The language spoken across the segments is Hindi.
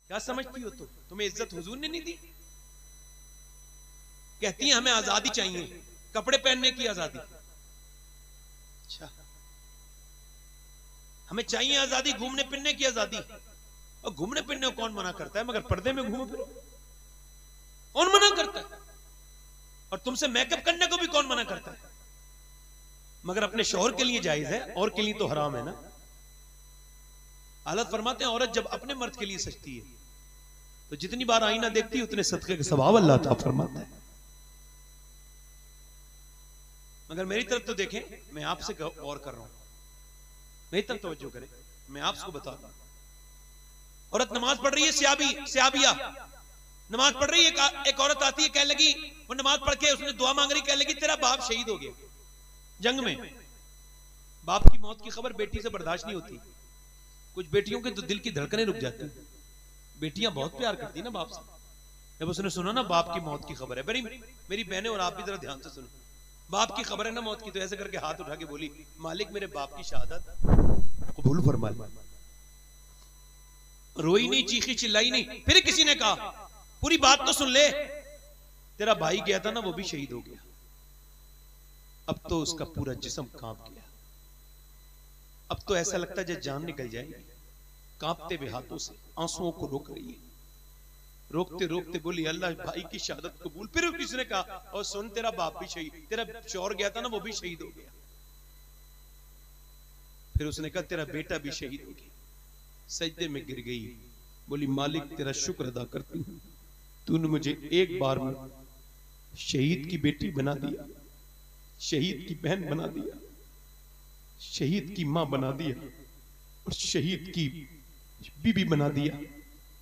क्या समझती हो तुम? तुम्हें इज्जत हुजूर ने नहीं दी? कहती हैं हमें आजादी चाहिए, कपड़े पहनने की आजादी। अच्छा, हमें चाहिए आजादी, घूमने फिरने की आजादी। और घूमने फिरने को कौन मना करता है? मगर पर्दे में घूमो फिरो, कौन मना करता है? और तुमसे मेकअप करने को भी कौन मना करता है? मगर अपने शौहर के लिए जायज है, और के लिए तो हराम है ना। हालत फरमाते हैं औरत जब अपने मर्द के लिए सजती है तो जितनी बार आईना देखती है उतने सदके के सवाब अल्लाह ताला फरमाता है। मगर मेरी तरफ तो देखें, मैं आपसे गौर कर रहा हूं, मेरी तरफ तवज्जो करें, मैं आपको बता रहा हूं। औरत नमाज पढ़ रही है, सियाबिया नमाज पढ़ रही है। एक औरत आती है, कह लगी, वो नमाज पढ़ के उसने दुआ मांग रही, कह लगी तेरा बाप शहीद हो गया जंग में। बाप की मौत की खबर बेटी से बर्दाश्त नहीं होती। कुछ बेटियों के तो दिल की धड़कनें रुक जाती। बेटियां बहुत प्यार करती ना बाप से। जब उसने सुना ना बाप की मौत की खबर है, मेरी बहनें और आप भी जरा ध्यान से सुनो, बाप की खबर है ना मौत की, तो ऐसे करके हाथ उठा के बोली, मालिक मेरे बाप की शहादत कबूल फरमा। रोई नहीं, चीखी चिल्लाई नहीं। फिर किसी ने कहा पूरी बात तो सुन ले, तेरा भाई गया था ना, वो भी शहीद हो गया, अब तो उसका पूरा जिस्म कांप गया, अब तो ऐसा लगता है जैसे जान निकल जाएगी। कांपते हुए हाथों से आंसुओं को रोक रही है, रोकते रोकते बोली अल्लाह भाई की शहादत कबूल। फिर किसी ने कहा और सुन, तेरा बाप भी शहीद, तेरा शौहर गया था ना, वो भी शहीद हो गया। फिर उसने कहा तेरा बेटा भी शहीद हो गया। सजदे में गिर गई, बोली मालिक तेरा शुक्र अदा करती हूं, तूने मुझे एक बार में शहीद की बेटी बना दिया, शहीद की बहन बना दिया, शहीद की मां बना दिया, और शहीद की बीबी बना दिया।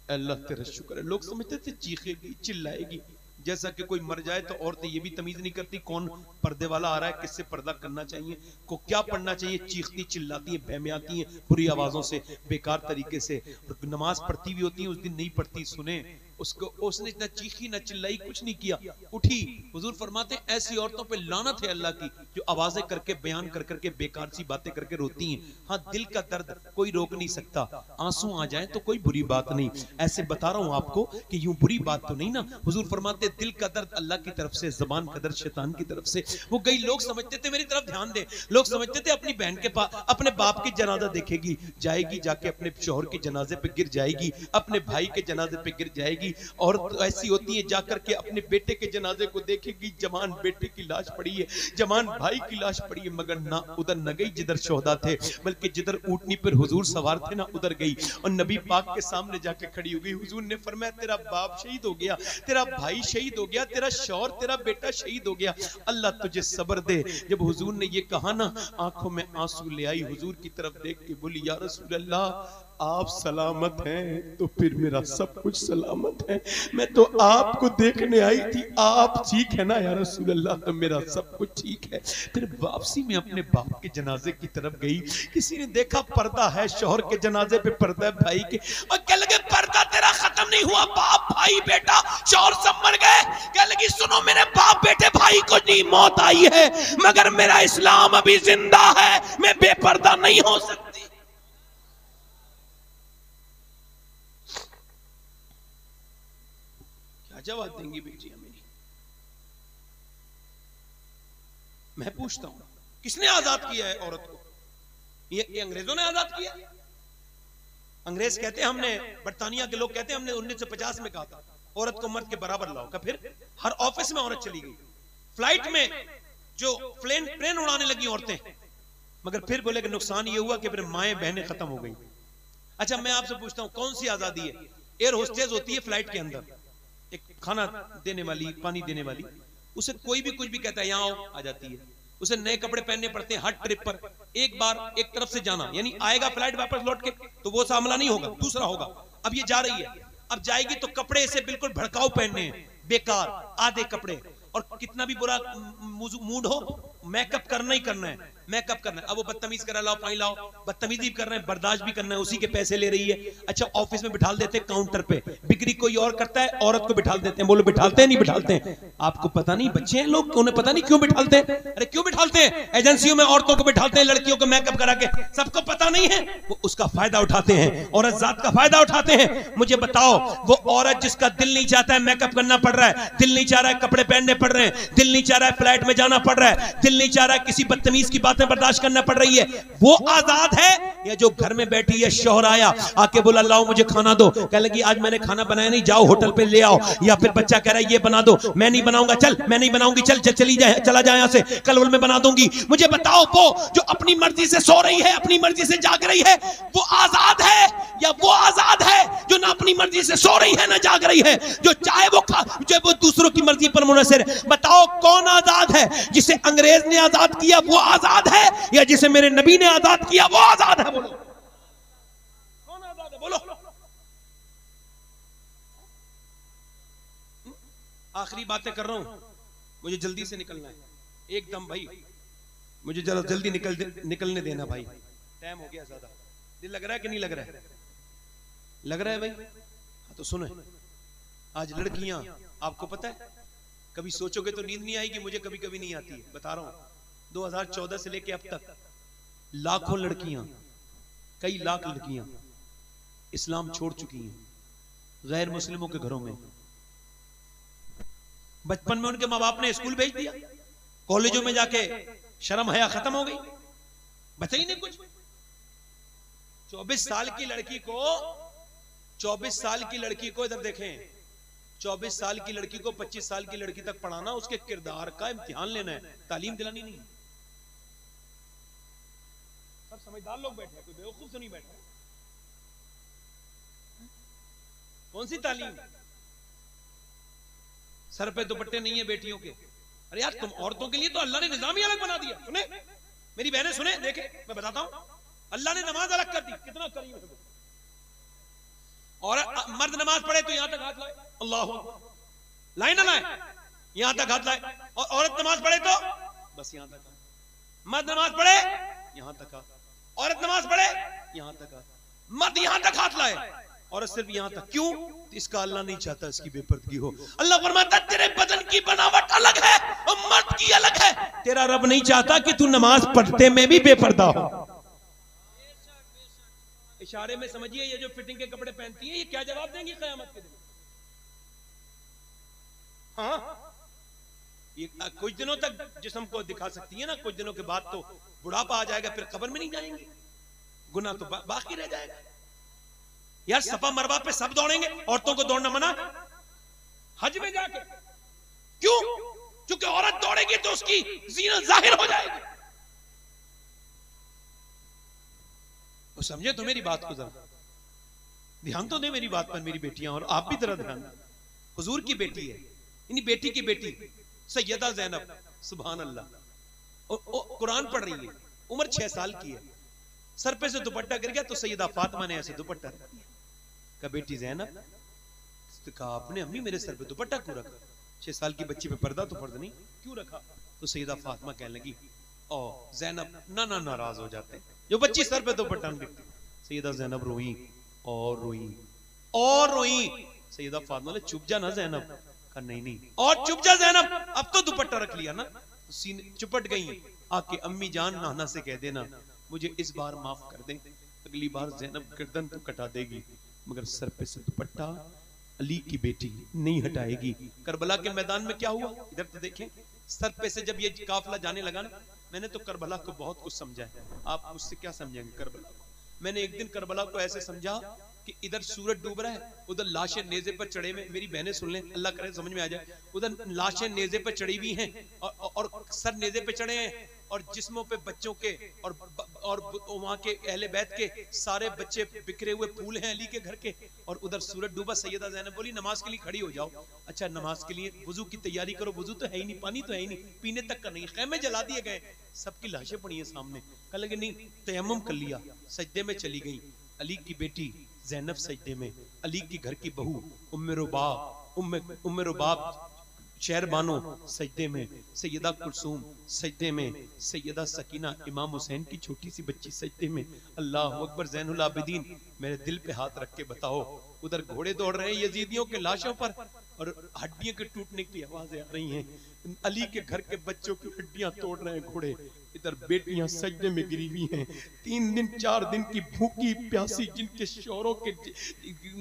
अल्लाह तेरा शुक्र है। लोग समझते थे चीखेगी चिल्लाएगी, जैसा कि कोई मर जाए तो औरतें ये भी तमीज नहीं करती कौन पर्दे वाला आ रहा है, किससे पर्दा करना चाहिए, को क्या पढ़ना चाहिए। चीखती चिल्लाती है, बहमियाती हैं बुरी आवाजों से, बेकार तरीके से। नमाज पढ़ती भी होती है, उस दिन नहीं पढ़ती, सुने उसको, उसने इतना चीखी ना चिल्लाई, कुछ नहीं किया, उठी। हुजूर फरमाते हैं ऐसी औरतों पे लानत है अल्लाह की जो आवाजें करके बयान कर करके बेकार सी बातें करके रोती हैं। हाँ, दिल का दर्द कोई रोक नहीं सकता, आंसू आ जाए तो कोई बुरी बात नहीं, ऐसे बता रहा हूं आपको कि यूं बुरी बात तो नहीं ना। हुजूर फरमाते दिल का दर्द अल्लाह की तरफ से, जबान का दर्द शैतान की तरफ से। वो कई लोग समझते थे, मेरी तरफ ध्यान दे, लोग समझते थे अपनी बहन के पास अपने बाप की जनाजा देखेगी, जाएगी जाके अपने शौहर के जनाजे पे गिर जाएगी, अपने भाई के जनाजे पे गिर जाएगी। और ऐसी होती है जाकर के अपने बेटे के जनाजे को देखेगी, जवान बेटे की लाश पड़ी है, जवान भाई की लाश पड़ी है, मगर ना उधर न गई जिधर शोहदा थे, बल्कि जिधर ऊंटनी पर हुजूर सवार थे ना उधर गई, और नबी पाक के सामने जाके खड़ी हो गई। हुजूर ने फरमाया तेरा बाप शहीद हो गया, तेरा भाई शहीद हो गया, तेरा शौहर तेरा बेटा शहीद हो गया, अल्लाह तुझे सब्र दे। जब हुजूर ने ये कहा ना, आंखों में आंसू ले आई, हुजूर की तरफ देख के बोली या रसूल अल्लाह आप सलामत हैं तो फिर मेरा सब कुछ सलामत है, मैं तो आपको देखने आई थी, आप ठीक है ना या रसूल अल्लाह, तो मेरा सब कुछ ठीक है। फिर वापसी में अपने बाप के जनाजे की तरफ गई, किसी ने देखा पर्दा है, शौहर के जनाजे पे पर्दा है भाई के, और कह लगे पर्दा तेरा खत्म नहीं हुआ, बाप भाई बेटा शौहर सब मर गए। कह लगी सुनो मेरे बाप बेटे भाई को नहीं मौत आई है, मगर मेरा इस्लाम अभी जिंदा है, मैं बेपर्दा नहीं हो सकती। जवाब देंगी बेटियां मेरी? मैं पूछता हूं किसने आजाद किया है औरत को? ये अंग्रेजों ने आजाद किया। अंग्रेज कहते हैं हमने, बरतानिया के लोग कहते हैं हमने 1950 में कहा था औरत को मर्द के बराबर लाओ का, फिर हर ऑफिस में औरत चली गई, फ्लाइट में जो प्लेन उड़ाने लगी औरतें, मगर फिर बोले कि नुकसान ये हुआ कि फिर माएं बहनें खत्म हो गई। अच्छा मैं आपसे पूछता हूं कौन सी आजादी है? एयर होस्टेस होती है फ्लाइट के अंदर, एक खाना देने वाली, पानी देने वाली, उसे कोई भी कुछ भी कहता है यहाँ आओ, आ जाती है। उसे नए कपड़े पहनने पड़ते हैं हर ट्रिप पर, एक बार एक तरफ से जाना, यानी आएगा फ्लाइट वापस लौट के तो वो सामला नहीं होगा, दूसरा होगा। अब ये जा रही है, अब जाएगी तो कपड़े से बिल्कुल भड़काऊ पहनने हैं, बेकार आधे कपड़े, और कितना भी बुरा मूड हो मेकअप करना ही करना है, मेकअप करना है। अब वो बदतमीज कर रहा है, लाओ पानी लाओ, बदतमीजी कर रहे हैं, बर्दाश्त भी करना है, उसी के पैसे ले रही है। अच्छा ऑफिस में बिठाल देते हैं काउंटर पे, बिक्री कोई और करता है, औरत को बिठाल देते हैं। बोलो बिठालते हैं नहीं बिठालते हैं? आपको पता नहीं, बच्चे हैं लोग, उन्हें पता नहीं क्यों बिठालते हैं। अरे क्यों बिठालते हैं? एजेंसियों में औरतों को बिठालते हैं, लड़कियों को मेकअप करा के, सबको पता नहीं है, वो उसका फायदा उठाते हैं, औरत जात का फायदा उठाते हैं। मुझे बताओ, वो औरत जिसका दिल नहीं चाहता है मेकअप करना पड़ रहा है, दिल नहीं चाह रहा है कपड़े पहनने पड़ रहे हैं, दिल नहीं चाह रहा है फ्लाइट में जाना पड़ रहा है, दिल नहीं चाह रहा है किसी बदतमीज की बातें बर्दाश्त करना पड़ रही है, वो आजाद है? या जो घर में बैठी है, शौहर आया आके बोला लाओ मुझे खाना दो, कह लगी आज मैंने खाना बनाया नहीं, जाओ होटल पे ले आओ, या फिर बच्चा कह रहा है ये बना दो, मैं नहीं बनाऊंगा, चल मैं नहीं बनाऊंगी, चल चली जाए, चला जाए यहां से, कल मैं बना दूंगी। मुझे बताओ, वो जो अपनी मर्जी से सो रही है, अपनी मर्जी से जाग रही है, वो आजाद है? या वो आजाद है जो ना अपनी मर्जी से सो रही है ना जाग रही है, जो चाहे वो दूसरों की मर्जी पर मुनहसर है? बताओ कौन आजाद है? जिसे अंग्रेज ने आजाद किया वो आजाद है, या जिसे मेरे नबी ने आजाद किया वो आजाद है? बोलो कौन आजाद है? बोलो। आखिरी बातें कर रहा हूं, मुझे जल्दी से निकलना है एकदम भाई, मुझे जरा जल्दी निकलने देना भाई, टाइम हो गया ज्यादा। दिल लग रहा है कि नहीं लग रहा है? लग रहा है भाई? हाँ तो सुनो, आज लड़कियां, आपको पता है, कभी सोचोगे तो नींद नहीं आएगी, मुझे कभी कभी नहीं आती है, बता रहा हूं। 2014 से लेके अब तक लाखों लड़कियां, कई लाख लड़कियां इस्लाम छोड़ चुकी हैं गैर मुस्लिमों के घरों में। बचपन में उनके माँ बाप ने स्कूल भेज दिया, कॉलेजों में जाके शर्म हया खत्म हो गई, बचा ही नहीं कुछ। 24 साल की लड़की को, 24 साल की लड़की को इधर देखें, 24 साल की लड़की को 25 साल की लड़की तक पढ़ाना, उसके किरदार का इम्तिहान लेना है, तालीम दिलानी नहीं। सब समझदार लोग बैठे हैं, कोई बेवकूफ तो नहीं बैठा। कौन सी तालीम? सर पे दुपट्टे नहीं है बेटियों के। अरे यार तुम औरतों के लिए तो अल्लाह ने निजाम ही अलग बना दिया। सुने मेरी बहनें, सुने, देखे मैं बताता हूं, अल्लाह ने नमाज अलग कर दी, कितना करीम है। और मर्द नमाज पढ़े तो यहां तक हाथ लाए, अल्लाह लाए ना लाए, यहां तक हाथ लाए, और औरत नमाज पढ़े तो बस यहां तक। मर्द नमाज पढ़े यहां तक, औरत नमाज पढ़े यहां तक, मर्द यहां तक हाथ लाए, औरत सिर्फ यहां तक। क्यों? इसका अल्लाह नहीं चाहता इसकी बेपर्दगी हो। अल्लाह फरमाता तेरे बदन की बनावट अलग है और मर्द की अलग है। तेरा रब नहीं चाहता कि तू नमाज पढ़ते में भी बेपर्दा हो। इशारे में समझिए, ये जो फिटिंग के कपड़े पहनती है, ये क्या जवाब देंगी क़यामत के दिन? हाँ, ये कुछ दिनों तक जिस्म को दिखा सकती है ना, कुछ दिनों के बाद तो बुढ़ापा आ जाएगा, फिर कब्र में नहीं जाएंगे, गुनाह तो बाकी रह जाएगा। यार सफा मरवा पे सब दौड़ेंगे, औरतों को दौड़ना मना हज में जाके। क्यों? क्योंकि औरत दौड़ेगी तो उसकी जीनत जाहिर हो जाएगी। तो समझे तो मेरी बात को, जरा ध्यान तो दे मेरी बात पर मेरी बेटियां, और आप भी जरा ध्यान। हुजूर की बेटी है, इन्हीं बेटी की बेटी सैयदा ज़ैनब, सुभान अल्लाह, और कुरान पढ़ रही है, उम्र 6 साल की है, सर पे से दुपट्टा गिर गया तो सैयदा फातिमा ने ऐसे दुपट्टा रख दिया। कहा बेटी ज़ैनब, तो कहा आपने अम्मी मेरे सर पे दुपट्टा क्यों रखा? 6 साल की बच्ची पे पर्दा तो फर्ज नहीं, क्यों रखा? तो सैयदा फातिमा कहने लगी, ओ ज़ैनब ना नाराज हो जाते जो बच्ची सर पे दुपट्टा नहीं रखती। सैयदा ज़ैनब रोई और रोई और रोई। सैयदा फातिमा ने चुप जा ना ज़ैनब। कहा नहीं, और चुप जा ज़ैनब, अब तो दुपट्टा रख लिया ना। सीने चुपट गई, आके अम्मी जान नाना से कह देना मुझे इस बार माफ कर दे, अगली बार ज़ैनब गर्दन तो कटा देगी मगर सर पे से दुपट्टा अली की बेटी नहीं हटाएगी। करबला के मैदान में क्या हुआ इधर तो देखें। सर पे से जब ये काफिला जाने लगा ना, मैंने तो करबला को बहुत कुछ समझा है, आप मुझसे क्या समझेंगे करबला को। मैंने एक दिन करबला को ऐसे समझा कि इधर सूरज डूब रहा है, उधर लाशें नेज़े पर चढ़े हुए, मेरी बहनें सुन लें, अल्लाह करे समझ में आ जाए, उधर लाशें नेज़े पर चढ़ी हुई हैं और सर नेज़े पे चढ़े हैं, और जिस्मों पे बच्चों के और वहां के अहले बैत के सारे बच्चे बिखरे हुए फूल हैं अली के घर के, और उधर सूरज डूबा। सैयदा ज़ैनब बोली नमाज के लिए खड़ी हो जाओ। अच्छा नमाज के लिए वुजू की तैयारी करो, वुजू तो है ही नहीं, पानी तो है ही नहीं, पीने तक का नहीं, खैमे जला दिए गए, सबकी लाशें पड़ी हैं सामने। कह लगे नहीं, तयम्मुम कर लिया, सजदे में चली गई। अली की बेटी ज़ैनब सजदे में, अली की घर की बहू उम्मे रुबाब शहर बानो सजदे में, सैयदा कुलसूम सजदे में, सैयदा सकीना इमाम हुसैन की छोटी सी बच्ची सजदे में। अल्लाह अकबर। ज़ैनुल आबिदीन मेरे दिल पे हाथ रख के बताओ, उधर घोड़े दौड़ रहे हैं यजीदियों के लाशों पर और हड्डियों के टूटने की आवाजें आ रही हैं। अली के घर के बच्चों की हड्डियां तोड़ रहे हैं घोड़े, इधर बेटियां सजदे में गिरी हुई हैं। 3 दिन 4 दिन की भूखी प्यासी, जिनके शौहरों के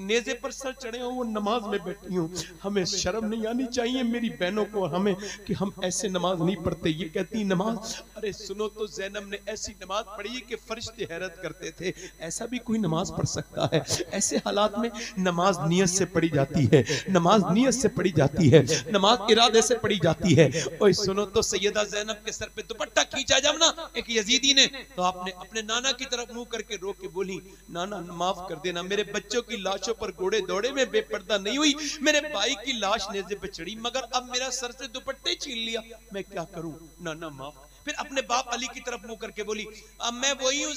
नेज़े पर सर चढ़े हो, वो नमाज में बैठी हूँ। हमें शर्म नहीं आनी चाहिए मेरी बहनों को हमें कि हम ऐसे नमाज नहीं पढ़ते। ये कहती नमाज, अरे सुनो तो, ज़ैनब ने ऐसी नमाज पढ़ी कि फरिश्ते हैरत करते थे। ऐसा भी कोई नमाज पढ़ सकता है? ऐसे हालात में नमाज नियत से पढ़ी जाती है, नमाज नियत से पढ़ी जाती है, नमाज इरादे से पढ़ी जाती है। ओए सुनो तो, सैयदा ज़ैनब के सर पे दुपट्टा खींचा जब ना एक यजीदी ने, तो आपने अपने नाना की तरफ मुंह करके रो के बोली, नाना माफ कर देना, मेरे बच्चों की लाशों पर घोड़े दौड़े में बेपर्दा नहीं हुई, मेरे भाई की लाश नेज़े पे चढ़ी, मगर अब मेरा सर से दुपट्टे छीन लिया, मैं क्या करूं, नाना माफ। फिर अपने बाप अली की तरफ मुंह करके बोली, अब मैं वही हूं,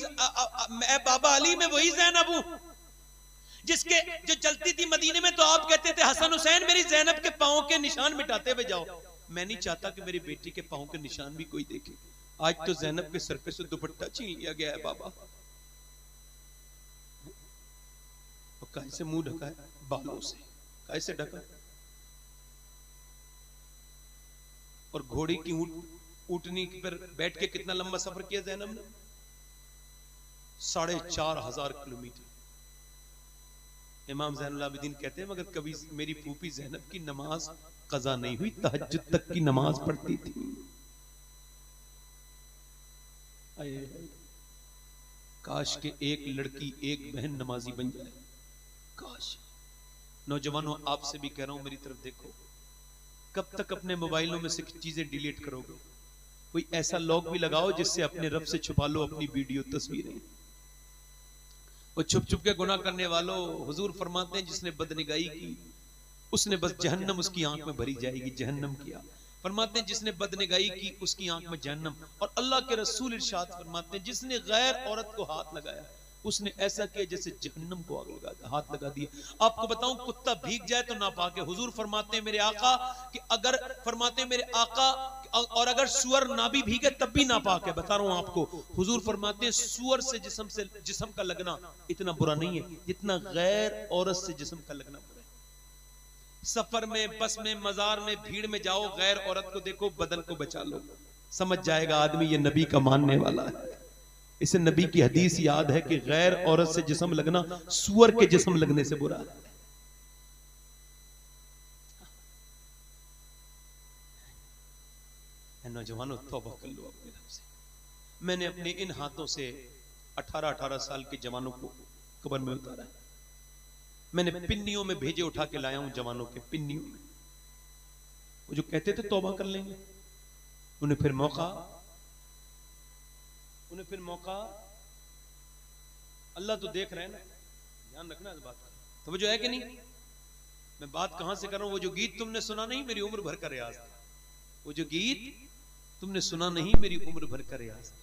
मैं बाबा अली, मैं वही ज़ैनब हूं जिसके जो चलती थी मदीने में, तो आप कहते थे हसन हुसैन मेरी ज़ैनब के पांव के निशान मिटाते हुए जाओ। मैं नहीं चाहता कि मेरी बेटी के पांव के निशान भी कोई देखे। आज तो ज़ैनब के सर पे से दुपट्टा छीन लिया गया है बाबा। और कैसे मुंह ढका है? बालों से। कैसे ढका? और घोड़ी की ऊँटनी पर बैठ के कितना लंबा सफर किया ज़ैनब ने? 4,500 किलोमीटर। इमाम ज़ैनुल आबिदीन कहते हैं, मगर कभी मेरी फूफी ज़ैनब की नमाज कज़ा नहीं हुई, तहज्जुद तक की नमाज पढ़ती थी। काश के एक लड़की एक बहन नमाजी बन जाए, काश। नौजवानों, आपसे भी कह रहा हूं, मेरी तरफ देखो। कब तक अपने मोबाइलों में से चीजें डिलीट करोगे? कोई ऐसा लॉक भी लगाओ जिससे अपने रब से छुपा लो अपनी वीडियो तस्वीरें। वो छुप छुप के गुनाह करने वालों, हुजूर फरमाते हैं जिसने बदनिगाही की उसने बस जहन्नम उसकी आंख में भरी जाएगी। जहन्नम किया फरमाते हैं जिसने बदनिगाही की उसकी आंख में जहन्नम। और अल्लाह के रसूल इरशाद फरमाते हैं जिसने गैर औरत को हाथ लगाया उसने ऐसा किया जैसे जहन्नम को हाथ लगा दिया। आपको बताऊं, कुत्ता भीग जाए तो नापाक है। हुजूर फरमाते हैं मेरे आका कि अगर फरमाते हैं मेरे आका और अगर सुअर ना भी भीगे तब भी नापाक है। बता रहा हूं आपको, हुजूर फरमाते हैं सुअर से जिस्म का लगना इतना बुरा नहीं है जितना गैर औरत से जिस्म का लगना बुरा है। सफर में, बस में, मजार में, भीड़ में जाओ, गैर औरत को देखो, बदन को बचा लो, समझ जाएगा आदमी ये नबी का मानने वाला है। इसे नबी की हदीस याद है कि गैर औरत से जिस्म लगना सुअर के जिस्म लगने से बुरा है। नौजवानों, तौबा कर लो अपने रब से। मैंने अपने इन हाथों से 18-18 साल के जवानों को कब्र में उतारा है। मैंने पिन्नियों में भेजे उठा के लाया हूं जवानों के, पिन्नियों में। वो जो कहते थे तौबा कर लेंगे, उन्हें फिर मौका अल्लाह तो देख रहे हैं ना, ध्यान रखना इस बात का। तो वो जो है कि नहीं, मैं बात कहां से कर रहा हूं? वो जो गीत तुमने सुना नहीं, मेरी उम्र भर का रियाज था। वो जो गीत तुमने सुना नहीं, मेरी उम्र भर का रियाज था।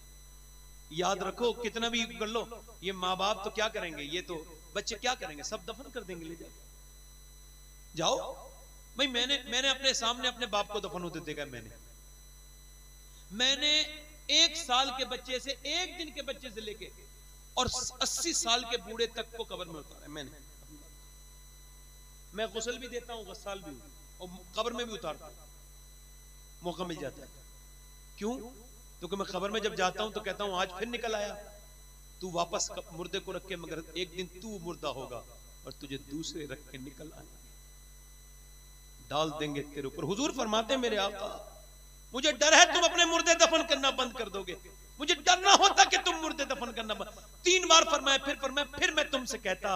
याद रखो, कितना भी कर लो, ये माँ बाप तो क्या करेंगे, ये तो बच्चे क्या करेंगे, सब दफन कर देंगे, ले जाओ। भाई मैंने अपने सामने अपने बाप को दफन होते देखा। मैंने 1 साल के बच्चे से, 1 दिन के बच्चे से लेके और 80 साल के बूढ़े तक को कब्र में उतारा है। मैं गुस्ल भी देता हूं, गस्साल भी हूं, और कब्र में भी उतारता हूं, मौका मिल जाता है। क्यों? क्योंकि मैं खबर में जब जाता हूं तो कहता हूं आज फिर निकल आया, तू वापस मुर्दे को रख के, मगर एक दिन तू मुर्दा होगा और तुझे दूसरे रख के निकल आएंगे, डाल देंगे तेरे ऊपर। हुजूर फरमाते मेरे आका, मुझे डर है तुम अपने मुर्दे दफन करना बंद कर दोगे। मुझे डर ना होता कि तुम मुर्दे दफन करना बंद। 3 बार फरमाया, फिर मैं तुमसे कहता,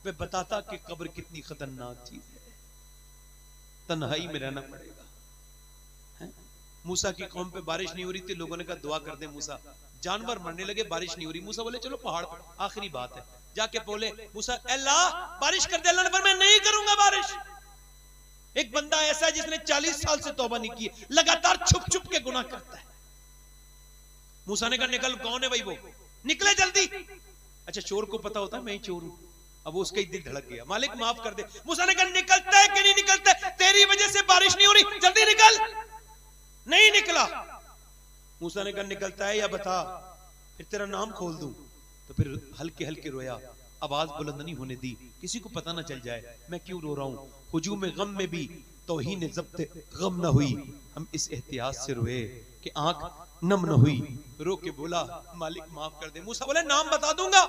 वे बताता कि कब्र कितनी खतरनाक चीज है, तन्हाई में रहना पड़ेगा। मूसा की कौम पे बारिश नहीं हो रही थी, लोगों ने कहा दुआ कर दे मूसा। जानवर मरने लगे, बारिश नहीं हो रही। मूसा बोले चलो पहाड़ पर, आखिरी बात है। जाके बोले मूसा, अल्लाह बारिश कर दे। अल्लाह ने फरमाया मैं नहीं करूंगा बारिश। एक बंदा ऐसा है जिसने 40 साल से तौबा नहीं की, लगातार छुप छुप के गुनाह करता है। मूसा ने कहा निकल। कौन है भाई? वो निकले जल्दी। अच्छा, चोर को पता होता है मैं ही चोर हूं। अब उसका ही दिल धड़क गया, मालिक माफ कर दे। मूसा ने कहा निकलता है कि नहीं निकलता है, तेरी वजह से बारिश नहीं हो रही, जल्दी निकल। नहीं निकला। मूसा ने कहा निकलता है या बता, फिर तेरा नाम खोल दूं। तो फिर हल्के हल्के रोया, आवाज बुलंद नहीं होने दी, किसी को पता ना चल जाए मैं क्यों रो रहा हूं। हुजूम गम में भी तौहीन ज़ब्त गम न हुई, हम इस एहतियात से रोए कि आंख नम न हुई। रो के बोला मालिक माफ कर दे। मूसा बोले नाम बता दूंगा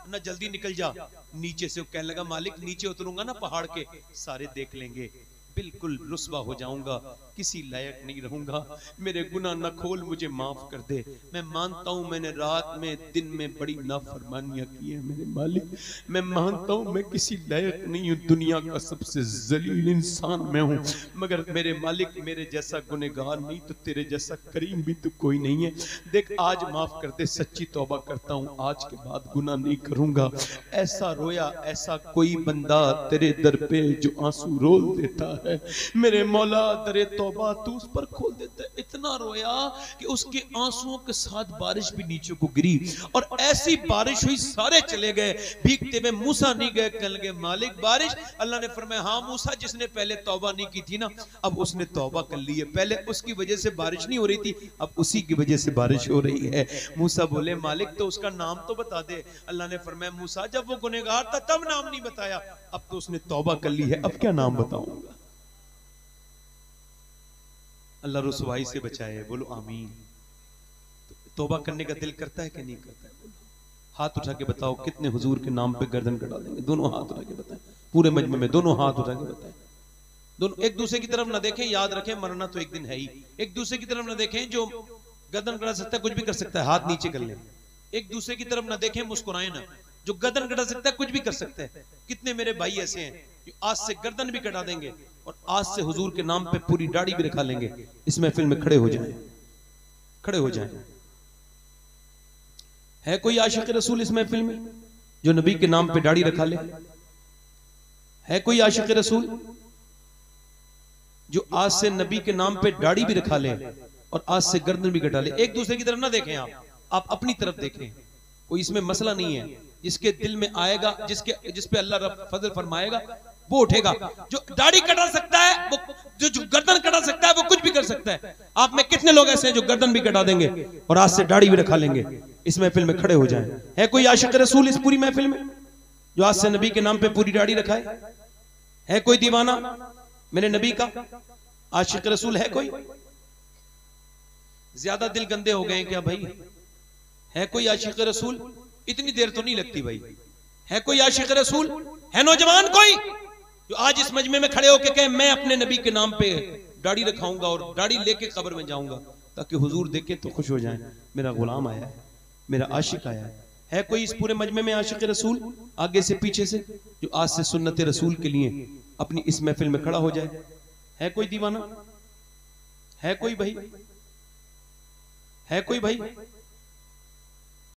ना, जल्दी निकल जा। नीचे से कहने लगा मालिक नीचे उतरूंगा ना पहाड़ के, सारे देख लेंगे, बिल्कुल रुस्वा हो जाऊंगा, किसी लायक नहीं रहूंगा, मेरे गुनाह न खोल, मुझे माफ कर दे। मैं मानता हूं मैंने रात में दिन में बड़ी नाफरमानियां की है मेरे मालिक, मैं मानता हूं मैं किसी लायक नहीं हूं, दुनिया का सबसे जलील इंसान मैं हूं, मगर मेरे मालिक मेरे जैसा गुनहगार नहीं तो तेरे जैसा करीम भी तो कोई नहीं है। देख आज माफ कर दे, सच्ची तौबा करता हूं, आज के बाद गुनाह नहीं करूंगा। ऐसा रोया, ऐसा कोई बंदा तेरे दर पे जो आंसू रोल देता है मेरे मौला, दरे तौबा तू उस पर खोल देता है। इतना रोया कि उसके आंसुओं के साथ बारिश भी नीचे को गिरी, और ऐसी बारिश हुई सारे चले गए भीगते हुए, मूसा नहीं गए। कहने लगे मालिक बारिश। अल्लाह ने फरमाया हाँ मूसा, जिसने पहले तौबा नहीं की थी ना, अब उसने तौबा कर ली है, पहले उसकी वजह से बारिश नहीं हो रही थी, अब उसी की वजह से बारिश हो रही है। मूसा बोले मालिक तो उसका नाम तो बता दे। अल्लाह ने फरमाया मूसा जब वो गुनहगार था तब नाम नहीं बताया, अब तो उसने तौबा कर ली है, अब क्या नाम बताऊंगा। अल्लाह रुसवाई से बचाए, बोलो आमीन। तौबा करने का दिल करता है कि नहीं करता है? बोलो हाथ उठा के बताओ कितने हुजूर के नाम पे गर्दन कटा देंगे। दोनों हाथ उठा के बताएं, पूरे मजमे में दोनों हाथ उठा के बताएं। दोनों एक दूसरे की तरफ ना देखें, याद रखें मरना तो एक दिन है ही। एक दूसरे की तरफ ना देखें, जो गर्दन कटा सकता है कुछ भी कर सकता है, हाथ नीचे कर ले। एक दूसरे की तरफ ना देखें, मुस्कुराएं ना, जो गर्दन कटा सकता है कुछ भी कर सकता है। कितने मेरे भाई ऐसे हैं जो आज से गर्दन भी कटा देंगे और आज से हुजूर के नाम पे पूरी दाढ़ी भी रखा लेंगे। इस महफिल में खड़े हो जाएं, खड़े हो जाएं। है कोई आशिक रसूल इस महफिल में जो नबी के नाम पे दाढ़ी रखा ले? है कोई आशिक रसूल जो आज से नबी के नाम पे दाढ़ी भी रखा ले और आज से गर्दन भी कटा ले? एक दूसरे की तरफ ना देखें, आप अपनी तरफ देखें। कोई इसमें मसला नहीं है, जिसके दिल में आएगा, जिस पे अल्लाह रब फजल फरमाएगा वो उठेगा। जो दाढ़ी कटा सकता है, वो जो गर्दन कटा सकता है, वो कुछ भी कर सकता है। आप में कितने लोग ऐसे हैं जो गर्दन भी कटा देंगे और आज से दाढ़ी भी रखा लेंगे? इस महफिल में खड़े हो जाएं। है कोई आशिक रसूल इस पूरी महफिल में जो आज से नबी के नाम पे पूरी दाढ़ी रखाए? है कोई दीवाना मेरे नबी का आशिक रसूल? है कोई? ज्यादा दिल गंदे हो गए क्या भाई? है कोई आशिक रसूल? इतनी देर तो नहीं लगती भाई। है कोई आशिक रसूल? है नौजवान कोई जो आज इस मजमे में खड़े होकर कहे मैं अपने नबी के नाम पे दाढ़ी रखाऊंगा और दाढ़ी लेके कब्र में जाऊंगा, ताकि हुजूर देखे तो खुश हो जाए, मेरा गुलाम आया है, मेरा आशिक आया है। है कोई इस पूरे मजमे में आशिक रसूल आगे से पीछे से जो आज से सुन्नत रसूल के लिए अपनी इस महफिल में खड़ा हो जाए? है कोई दीवाना? है कोई भाई? है कोई भाई?